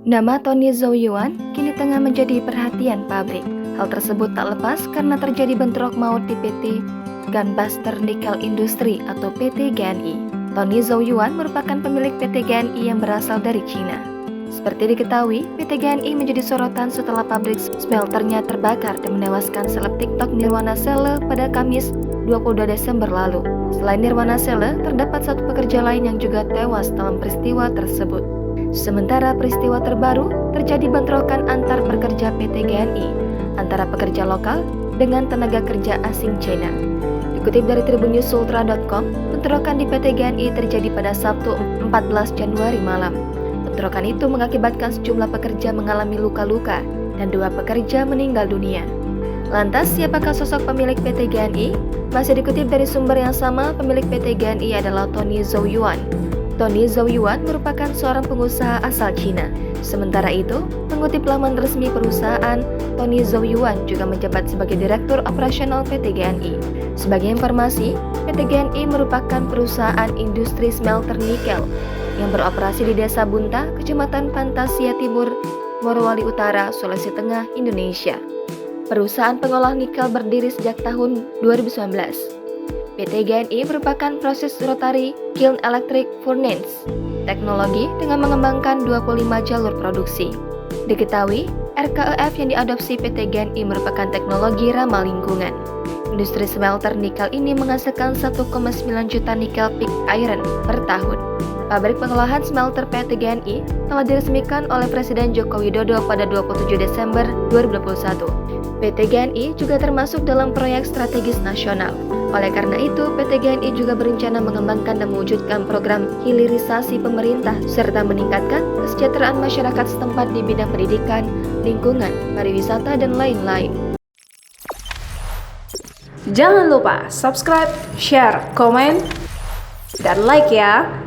Nama Tony Zhou Yuan kini tengah menjadi perhatian pabrik. Hal tersebut tak lepas karena terjadi bentrok maut di PT Gunbuster Nickel Industry atau PT GNI. Tony Zhou Yuan merupakan pemilik PT GNI yang berasal dari Cina. Seperti diketahui, PT GNI menjadi sorotan setelah pabrik smelternya terbakar dan menewaskan seleb TikTok Nirwana Sele pada Kamis 22 Desember lalu. Selain Nirwana Sele, terdapat satu pekerja lain yang juga tewas dalam peristiwa tersebut. Sementara peristiwa terbaru terjadi bentrokan antar pekerja PT GNI antara pekerja lokal dengan tenaga kerja asing China. Dikutip dari tribunnews.ultra.com, bentrokan di PT GNI terjadi pada Sabtu 14 Januari malam. Bentrokan itu mengakibatkan sejumlah pekerja mengalami luka-luka dan 2 pekerja meninggal dunia. Lantas, siapakah sosok pemilik PT GNI? Masih dikutip dari sumber yang sama, pemilik PT GNI adalah Tony Zhou Yuan. Tony Zhou Yuan merupakan seorang pengusaha asal Cina. Sementara itu, mengutip laman resmi perusahaan, Tony Zhou Yuan juga menjabat sebagai Direktur Operasional PT GNI. Sebagai informasi, PT GNI merupakan perusahaan industri smelter nikel yang beroperasi di Desa Bunta, Kecamatan Pantasia Timur, Morowali Utara, Sulawesi Tengah, Indonesia. Perusahaan pengolah nikel berdiri sejak tahun 2019. PT GNI merupakan proses rotary kiln electric furnace teknologi dengan mengembangkan 25 jalur produksi. Diketahui, RKEF yang diadopsi PT GNI merupakan teknologi ramah lingkungan. Industri smelter nikel ini menghasilkan 1,9 juta nikel pig iron per tahun. Pabrik pengolahan smelter PT GNI telah diresmikan oleh Presiden Joko Widodo pada 27 Desember 2021. PT GNI juga termasuk dalam proyek strategis nasional. Oleh karena itu, PT GNI juga berencana mengembangkan dan mewujudkan program hilirisasi pemerintah serta meningkatkan kesejahteraan masyarakat setempat di bidang pendidikan, lingkungan, pariwisata, dan lain-lain. Jangan lupa subscribe, share, komen, dan like ya!